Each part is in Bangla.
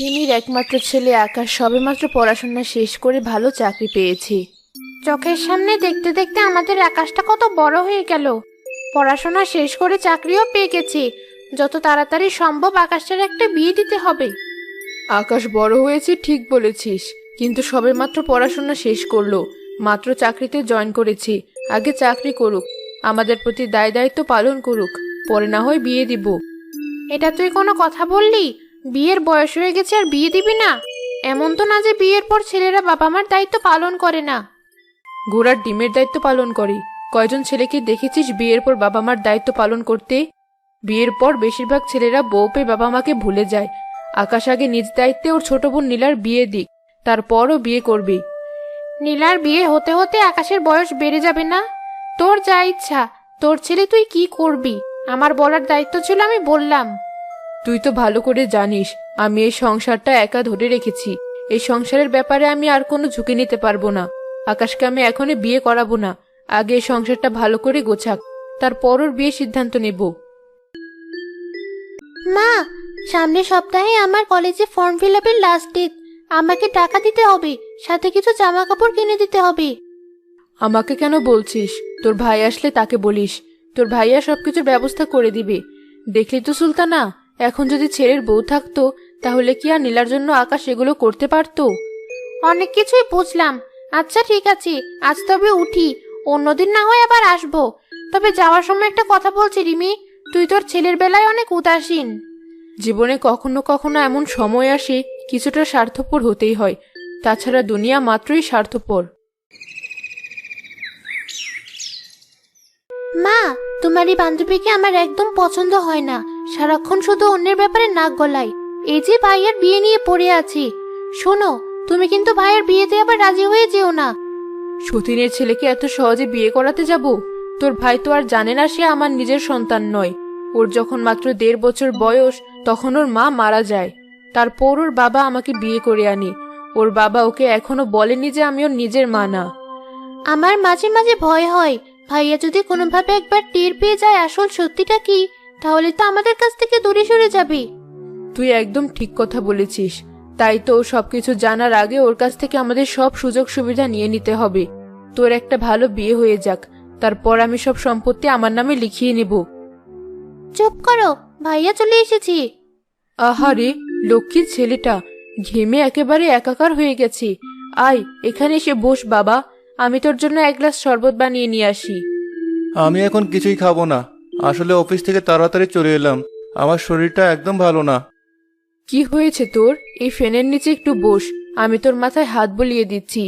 রিমির একমাত্র ছেলে আকাশ সবেমাত্র পড়াশোনা শেষ করে ভালো চাকরি পেয়েছে। চোখের সামনে দেখতে দেখতে আমাদের আকাশটা কত বড় হয়ে গেল। পড়াশোনা শেষ করে চাকরিও পেয়ে গেছি। যত তাড়াতাড়ি সম্ভব আকাশের একটা বিয়ে দিতে হবে। আকাশ বড় হয়েছে ঠিক বলেছিস, কিন্তু সবেমাত্র পড়াশোনা শেষ করলো, মাত্র চাকরিতে জয়েন করেছি। আগে চাকরি করুক, আমাদের প্রতি দায় দায়িত্ব পালন করুক, পরে না হয় বিয়ে দিব। এটা তুই কোনো কথা বললি? বিয়ের বয়স হয়ে গেছে আর বিয়ে দিবি না? এমন তো না যে বিয়ের পর ছেলেরা বাবা মার দায়িত্ব পালন করে না। ঘোড়ার ডিমের দায়িত্ব পালন করে। কয়জন ছেলেকে দেখেছিস বিয়ের পর বাবা মার দায়িত্ব পালন করতে? বিয়ের পর বেশিরভাগ ছেলেরা বউ পেয়ে বাবা মাকে ভুলে যায়। আকাশ আগে নিজ দায়িত্বে ওর ছোট বোন নীলার বিয়ে দিক, তারপরও বিয়ে করবি। নীলার বিয়ে হতে হতে আকাশের বয়স বেড়ে যাবে না? তোর যা ইচ্ছা, তোর ছেলে তুই কি করবি? আমার বলার দায়িত্ব ছিল, আমি বললাম। তুই তো ভালো করে জানিস আমি এই সংসারটা একা ধরে রেখেছি। এই সংসারের ব্যাপারে আমি আর কোনো ঝুঁকি নিতে পারবো না। আকাশকে আমি এখনই বিয়ে করাবো না। আগে এই সংসারটা ভালো করে গোছাক, তারপর ওর বিয়ে সিদ্ধান্ত নেব। মা, সামনের সপ্তাহে আমার কলেজে ফর্ম ফিল আপের লাস্ট ডেট। আমাকে টাকা দিতে হবে, সাথে কিছু জামা কাপড় কিনে দিতে হবে। আমাকে কেন বলছিস? তোর ভাই আসলে তাকে বলিস, তোর ভাইয়া সবকিছুর ব্যবস্থা করে দিবে। দেখলি তো সুলতানা, এখন যদি ছেলের বউ থাকতো তাহলে কি আর নীলার জন্য আকাশ এগুলো করতে পারতো? অনেক কিছুই বুঝলাম। আচ্ছা ঠিক আছে, আজ তবে উঠি, অন্যদিন না হয় আবার আসবো। তবে যাওয়ার সময় একটা কথা বলছি রিমি, তুই তোর ছেলের বেলায় অনেক উদাসীন। জীবনে কখনো কখনো এমন সময় আসে কিছুটা স্বার্থপর হতেই হয়, তাছাড়া দুনিয়া মাত্রই স্বার্থপর। মা, তোমার এই বান্ধবীকে আমার একদম পছন্দ হয় না। সারাক্ষণ শুধু অন্যের ব্যাপারে নাক গলায়। এই যে ভাইয়ের বিয়ে নিয়ে পড়ে আছি। শোনো, তুমি কিন্তু ভাইয়ের বিয়েতে আবার রাজি হয়ে যেও না। সতীনের ছেলেকে এত সহজে বিয়ে করাতে যাব? তোর ভাই তো আর জানে না সে আমার নিজের সন্তান নয়। ওর যখন মাত্র 1.5 বছর বয়স তখন ওর মা মারা যায়। তারপর ওর বাবা আমাকে বিয়ে করে আনে। ওর বাবা ওকে এখনো বলেনি যে আমি ওর নিজের মা না। আমার মাঝে মাঝে ভয় হয়, ভাইয়া যদি কোনোভাবে একবার টের পেয়ে যায় আসল সত্যিটা কি, তাহলে তো আমাদের কাছ থেকে দূরে সরে যাবে। তুই একদম ঠিক কথা বলেছিস। তাই তো ও সবকিছু জানার আগে ওর কাছ থেকে আমাদের সব সুযোগ সুবিধা নিয়ে নিতে হবে। তোর একটা ভালো বিয়ে হয়ে যাক, তারপর আমি সব সম্পত্তি আমার নামে লিখিয়ে নেব। চুপ করো, ভাইয়া চলে এসেছি। আহারে, লক্ষ্মীর ছেলেটা ঘেমে একেবারে একাকার হয়ে গেছে। আয় এখানে এসে বস বাবা, আমি তোর জন্য 1 গ্লাস শরবত বানিয়ে নিয়ে আসি। আমি এখন কিছুই খাবো না। আসলে অফিস থেকে তাড়াতাড়ি চলে এলাম, আমার শরীরটা একদম ভালো না। কি হয়েছে তোর? এই ফ্যানের নিচে একটু বস, আমি তোর মাথায় হাত বুলিয়ে দিচ্ছি।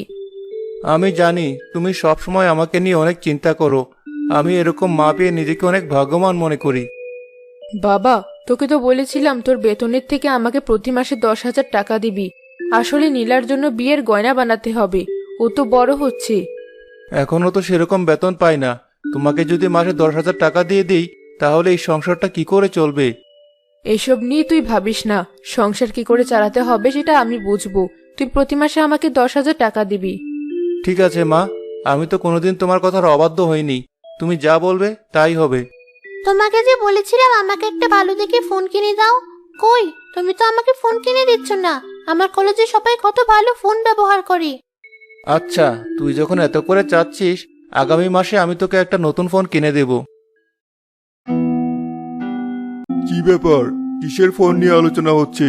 আমি জানি তুমি সব সময় আমাকে নিয়ে অনেক চিন্তা করো। আমি এরকম মা পেয়ে নিজেকে অনেক ভাগ্যবান মনে করি। বাবা, তোকে তো বলেছিলাম তোর বেতনের থেকে আমাকে প্রতি মাসে 10,000 টাকা দিবি। আসলে নীলার জন্য বিয়ের গয়না বানাতে হবে, ও তো বড় হচ্ছে। এখনো তো সেরকম বেতন পাই না। তোমাকে যদি মাসে 10,000 টাকা দিয়ে দিই তাহলে এই সংসারটা কি করে চলবে? এসব নিয়ে তুই ভাবিস না, সংসার কি করে চালাতে হবে সেটা আমি বুঝবো। তুই প্রতি মাসে আমাকে 10,000 টাকা দিবি। ঠিক আছে মা, আমি তো কোনোদিন তোমার কথার অবাধ্য হইনি। তুমি যা বলবে তাই হবে। তোমাকে যে বলেছিলাম আমাকে একটা ভালো দেখে ফোন কিনে দাও, কই তুমি তো আমাকে ফোন কিনে দিচ্ছ না। আমার কলেজে সবাই কত ভালো ফোন ব্যবহার করে। আচ্ছা, তুই যখন এত করে চাচ্ছিস, আগামী মাসে আমি তোকে একটা নতুন ফোন কিনে দেব। কি ব্যাপার? কিসের ফোন নিয়ে আলোচনা হচ্ছে?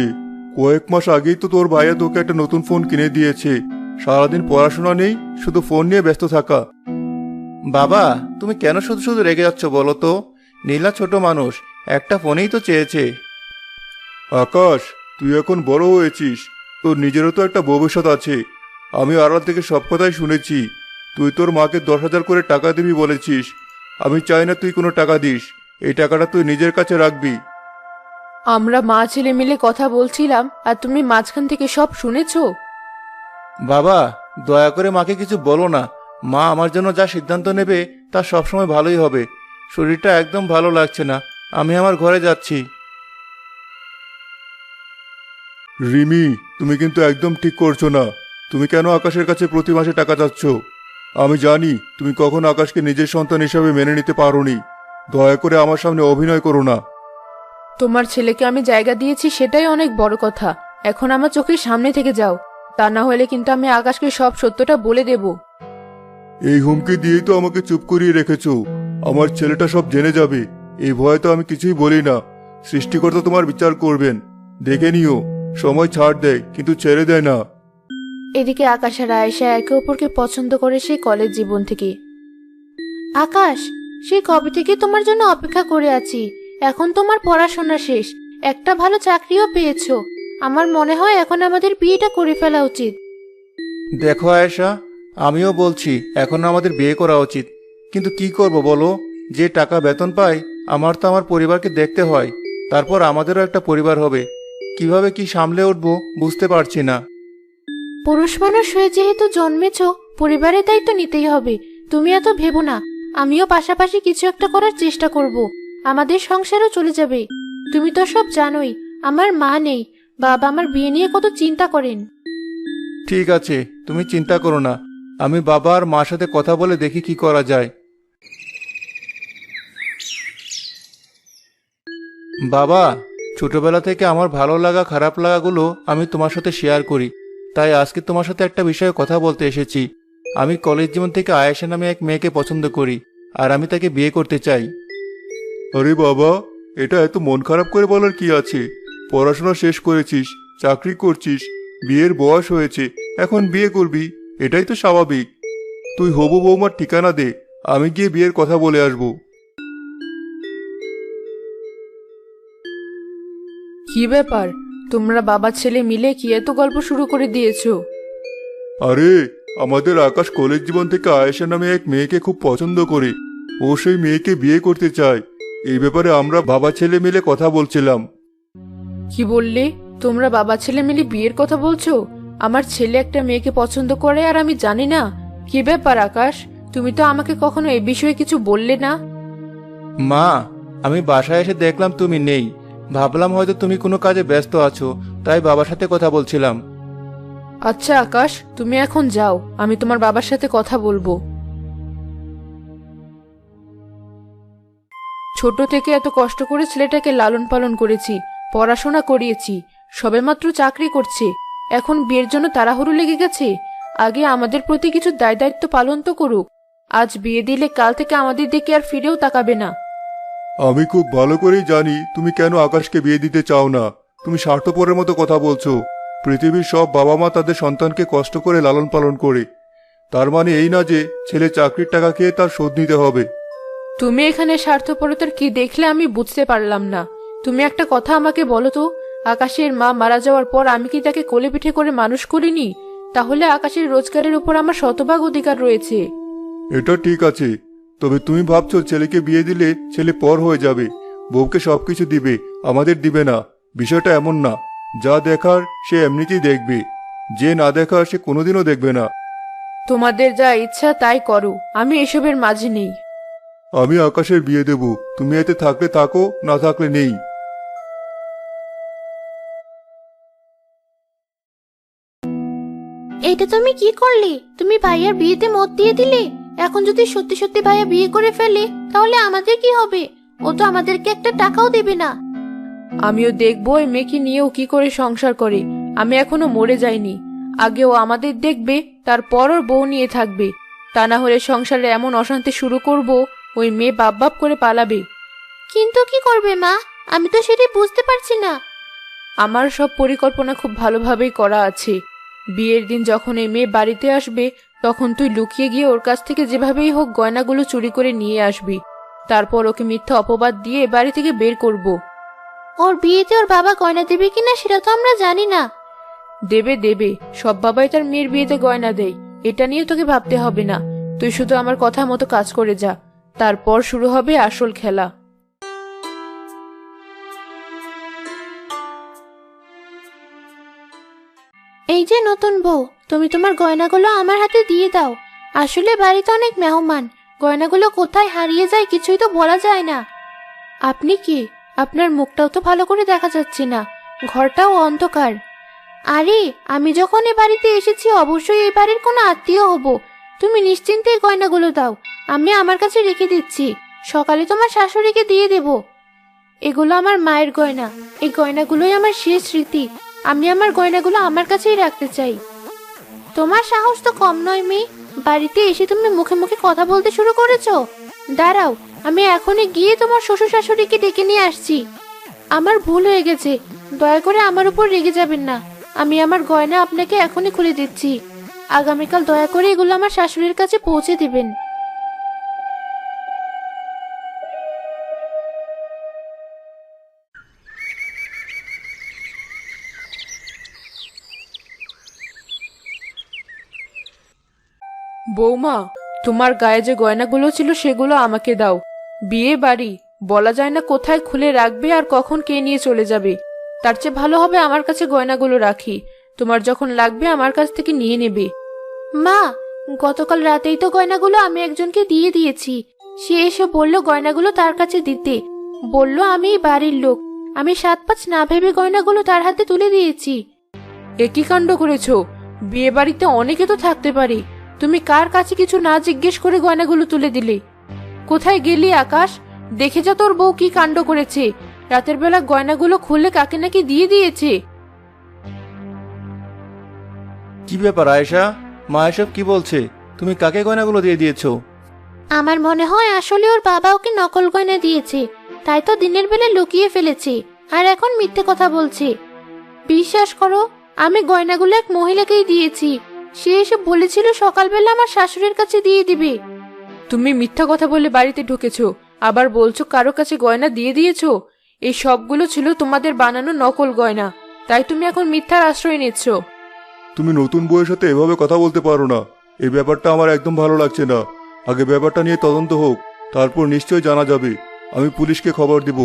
কয়েক মাস আগেই তো তোর ভাইয়া তোকে একটা নতুন ফোন কিনে দিয়েছে। সারাদিন পড়াশোনা নেই, শুধু ফোন নিয়ে ব্যস্ত থাকা। বাবা, তুমি কেন শুধু শুধু রেগে যাচ্ছ বলো তো? নীলা ছোট মানুষ, একটা ফোনেই তো চেয়েছে। আকাশ, তুই এখন বড় হয়েছিস, তোর নিজেরও তো একটা ভবিষ্যৎ আছে। আমি আড়াল থেকে সব কথাই শুনেছি। তুই তোর মাকে 10,000 করে টাকা দিবি বলেছিস। আমি চাই না তুই কোনো টাকা দিস, এই টাকাটা তুই নিজের কাছে রাখবি। আমরা মা ছেলে মিলে কথা বলছিলাম আর তুমি মাঝখান থেকে সব শুনেছো? বাবা, দয়া করে মাকে কিছু বলো না। মা আমার জন্য যা সিদ্ধান্ত নেবে তা সবসময় ভালোই হবে। শরীরটা একদম ভালো লাগছে না, আমি আমার ঘরে যাচ্ছি। রিমি, তুমি কিন্তু একদম ঠিক করছো না। তুমি কেন আকাশের কাছে প্রতি মাসে টাকা চাচ্ছ? আমি জানি তুমি কখনো আকাশকে নিজের সন্তান হিসাবে মেনে নিতে পারোনি। দয়া করে আমার সামনে অভিনয় করো না। তোমার ছেলেকে আমি জায়গা দিয়েছি সেটাই অনেক বড় কথা। এখন আমার চোখের সামনে থেকে যাও, তা না হলে কিন্তু আমি আকাশকে সব সত্যটা বলে দেব। এই হুমকি দিয়েই তো আমাকে চুপ করিয়ে রেখেছো। আমার ছেলেটা সব জেনে যাবে, এই ভয়ে তো আমি কিছুই বলি না। সৃষ্টিকর্তা তোমার বিচার করবেন, দেখে নিও। সময় ছাড় দেয় কিন্তু ছেড়ে দেয় না। এদিকে আকাশ আর আয়েশা একে অপরকে পছন্দ করে সেই কলেজ জীবন থেকে। আকাশ, সেই কবে থেকে তোমার জন্য অপেক্ষা করে আছি। এখন তোমার পড়াশোনা শেষ, একটা ভালো চাকরিও পেয়েছো। আমার মনে হয় এখন আমাদের বিয়েটা করে ফেলা উচিত। দেখো আয়েশা, আমিও বলছি এখন আমাদের বিয়ে করা উচিত, কিন্তু কি করব বলো? যে টাকা বেতন পাই আমার তো আমার পরিবারকে দেখতে হয়, তারপর আমাদেরও একটা পরিবার হবে। কিভাবে কি সামলে উঠবো বুঝতে পারছি না। পুরুষ মানুষ হয়ে যেহেতু জন্মেছো, পরিবারের দায়িত্ব নিতেই হবে। তুমি এত ভেবো না, আমিও পাশাপাশি কিছু একটা করার চেষ্টা করব। আমাদের সংসারও চলে যাবে। তুমি তো সব জানোই, আমার মা নেই। বাবা আমার বিয়ে নিয়ে কত চিন্তা করেন। ঠিক আছে, তুমি চিন্তা করো না, আমি বাবা আর মার সাথে কথা বলে দেখি কি করা যায়। বাবা, ছোটবেলা থেকে আমার ভালো লাগা খারাপ লাগাগুলো আমি তোমার সাথে শেয়ার করি, তাই আজকে তোমার সাথে একটা বিষয়ে কথা বলতে এসেছি। আমি কলেজ জীবন থেকে আয়েশা নামে এক মেয়েকে পছন্দ করি, আর আমি তাকে বিয়ে করতে চাই। আরে বাবা, এটা এত মন খারাপ করে বলার কি আছে? পড়াশোনা শেষ করেছিস, চাকরি করছিস, বিয়ের বয়স হয়েছে, এখন বিয়ে করবি, এটাই তো স্বাভাবিক। তুই হবু বৌমার ঠিকানা দে, আমি গিয়ে বিয়ের কথা বলে আসবো। কি ব্যাপার, তোমরা বাবা ছেলে মিলে কি এত গল্প শুরু করে দিয়েছো? আরে, আমাদের আকাশ কলেজ জীবন থেকে আয়েশা নামে এক মেয়েকে খুব পছন্দ করে। ও সেই মেয়েকে বিয়ে করতে চায়। এই ব্যাপারে আমরা বাবা ছেলে মিলে কথা বলছিলাম। কি বললে? তোমরা বাবা ছেলে মিলে বিয়ের কথা বলছো? আমার ছেলে একটা মেয়েকে পছন্দ করে আর আমি জানি না? কি ব্যাপার আকাশ, তুমি তো আমাকে কখনো এ বিষয়ে কিছু বললে না। মা, আমি বাসায় এসে দেখলাম তুমি নেই, ভাবলাম হয়তো তুমি কোনো কাজে ব্যস্ত আছো, তাই বাবার সাথে কথা বলছিলাম। আচ্ছা আকাশ, তুমি এখন যাও, আমি তোমার বাবার সাথে কথা বলবো। ছোট থেকে এত কষ্ট করে ছেলেটাকে লালন পালন করেছি, পড়াশোনা করিয়েছি, সবেমাত্র চাকরি করছে, এখন বিয়ের জন্য তাড়াহুড়ো লেগে গেছে। আগে আমাদের প্রতি কিছু দায় দায়িত্ব পালন তো করুক। আজ বিয়ে দিলে কাল থেকে আমাদের দিকে আর ফিরেও তাকাবে না। আমি খুব ভালো করেই জানি তুমি কেন আকাশকে বিয়ে দিতে চাও না। তুমি স্বার্থপরের মতো কথা বলছো। পৃথিবীর সব বাবা মা তাদের সন্তানকে কষ্ট করে লালন পালন করে, তার মানে এই না যে ছেলে চাকরির টাকা খেয়ে তার শোধ নিতে হবে। তুমি এখানে স্বার্থপরতার কি দেখলে আমি বুঝতে পারলাম না। তুমি একটা কথা আমাকে বলো তো, আকাশের মা মারা যাওয়ার পর আমি কি তাকে কোলে পিঠে করে মানুষ করিনি? তাহলে আকাশের রোজগারের উপর আমার শতভাগ অধিকার রয়েছে। এটা ঠিক আছে, তবে তুমি ভাবছো ছেলেকে বিয়ে দিলে ছেলে পর হয়ে যাবে, বউকে সবকিছু দিবে, আমাদের দিবে না। বিষয়টা এমন না। যা দেখার সে এমনিতেই দেখবে, যে না দেখার সে কোনোদিনও দেখবে না। তোমাদের যা ইচ্ছা তাই করো, আমি এসবের মাঝে নেই। আমি আকাশের বিয়ে দেব, তুমি এতে থাকলে থাকো, না থাকলে নেই। এটা তুমি কি করলে? তুমি ভাইয়ার বিয়েতে মত দিয়ে দিলে। এখন যদি সত্যি সত্যি ভাইয়া বিয়ে করে ফেলে, তাহলে আমাদের কি হবে? ও তো আমাদেরকে একটা টাকাও দেবে না। আমিও দেখবো এই মেয়েকে নিয়েও কি করে সংসার করে। আমি এখনো মরে যাইনি, আগে ও আমাদের দেখবে, তারপর ওর বউ নিয়ে থাকবে। তা না হলে সংসারে এমন অশান্তি শুরু করব, ওই মেয়ে বাপ বাপ করে পালাবে। কিন্তু কি করবে মা? আমি তো সেটাই বুঝতে পারছি না। আমার সব পরিকল্পনা খুব ভালোভাবেই করা আছে। বিয়ের দিন যখন এই মেয়ে বাড়িতে আসবে, তখন তুই লুকিয়ে গিয়ে ওর কাছ থেকে যেভাবেই হোক গয়নাগুলো চুরি করে নিয়ে আসবি। তারপর ওকে মিথ্যা অপবাদ দিয়ে বাড়ি থেকে বের করব। ওর বিয়েতে ওর বাবা গয়না দেবে কিনা সেটা তো আমরা জানি না। দেবে দেবে, সব বাবাই তার মেয়ের বিয়েতে গয়না দেয়, এটা নিয়ে তোকে ভাবতে হবে না। তুই শুধু আমার কথা মতো কাজ করে যা, তারপর শুরু হবে আসল খেলা। এই যে নতুন বউ, তুমি তোমার গয়নাগুলো আমার হাতে দিয়ে দাও। আসলে বাড়িতে অনেক মেহমান, গয়নাগুলো কোথায় হারিয়ে যায় কিছুই তো বলা যায় না। আপনি কি? আপনার মুখটাও তো ভালো করে দেখা যাচ্ছে না, ঘরটাও অন্ধকার। আরে, আমি যখন এ বাড়িতে এসেছি অবশ্যই এই বাড়ির কোনো আত্মীয় হব। তুমি নিশ্চিন্তে এই গয়নাগুলো দাও, আমি আমার কাছে রেখে দিচ্ছি। সকালে তোমার শাশুড়িকে দিয়ে দেব। এগুলো আমার মায়ের গয়না, এই গয়নাগুলোই আমার শেষ স্মৃতি। আমি আমার গয়নাগুলো আমার কাছেই রাখতে চাই। তোমার সাহস তো কম নয় মেয়ে, বাড়িতে এসে তুমি মুখে মুখে কথা বলতে শুরু করেছো। দাঁড়াও, আমি এখনই গিয়ে তোমার শ্বশুর শাশুড়িকে ডেকে নিয়ে আসছি। আমার ভুল হয়ে গেছে, দয়া করে আমার উপর রেগে যাবেন না। আমি আমার গয়না আপনাকে এখনই খুলে দিচ্ছি। আগামীকাল দয়া করে এগুলো আমার শাশুড়ির কাছে পৌঁছে দিবেন। বৌমা, তোমার গায়ে যে গয়নাগুলো ছিল সেগুলো আমাকে দাও। বিয়ে বাড়ি, বলা যায় না কোথায় খুলে রাখবে আর কখন কে নিয়ে চলে যাবে। তার চেয়ে ভালো হবে আমার কাছে গয়নাগুলো রাখি, তোমার যখন লাগবে আমার কাছ থেকে নিয়ে নেবে। মা, গতকাল রাতেই তো গয়নাগুলো আমি একজনকে দিয়ে দিয়েছি। সে এসে বলল গয়নাগুলো তার কাছে দিতে। বলল আমি এই বাড়ির লোক। আমি 7-5 না ভেবে গয়নাগুলো তার হাতে তুলে দিয়েছি। একই কাণ্ড করেছো। বিয়ে বাড়িতে অনেকে তো থাকতে পারে, তুমি কার কাছে কিছু না জিজ্ঞেস করে গয়নাগুলো তুলে দিলে? কোথায় গেলি আকাশ? দেখে যা তোর বউ কি কাণ্ড করেছে। রাতের বেলা গয়নাগুলো খুলে কাকে নাকি দিয়ে দিয়েছে। কি ব্যাপার আয়েশা? মা এসব কি বলছে? তুমি কাকে গয়নাগুলো দিয়ে দিয়েছো? আমার মনে হয় আসলে ওর বাবা ওকে নকল গয়না দিয়েছে, তাই তো দিনের বেলা লুকিয়ে ফেলেছে আর এখন মিথ্যে কথা বলছে। বিশ্বাস করো, আমি গয়নাগুলো এক মহিলাকেই দিয়েছি। সে এসে বলেছিল সকালবেলা আমার শাশুড়ির কাছে দিয়ে দিবে। তুমি মিথ্যা কথা বলে বাড়িতে ঢুকেছো, আবার বলছো কারো কাছে গয়না দিয়ে দিয়েছো। এই সবগুলো ছিল তোমাদের বানানো নকল গয়না, তাই তুমি এখন মিথ্যার আশ্রয় নিচ্ছ। তুমি নতুন বউয়ের সাথে এভাবে কথা বলতে পারো না। এই ব্যাপারটা আমার একদম ভালো লাগছে না। আগে ব্যাপারটা নিয়ে তদন্ত হোক, তারপর নিশ্চয়ই জানা যাবে। আমি পুলিশকে খবর দিব।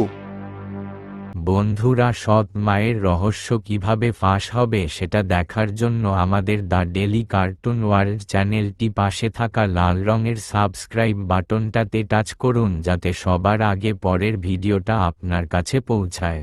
বন্ধুরা, সৎ মায়ের রহস্য কিভাবে ফাঁস হবে সেটা দেখার জন্য আমাদের দ্য ডেলি কার্টুন ওয়ার্ল্ড চ্যানেলটি পাশে থাকা লাল রঙের সাবস্ক্রাইব বাটনটাতে টাচ করুন, যাতে সবার আগে পরের ভিডিওটা আপনার কাছে পৌঁছায়।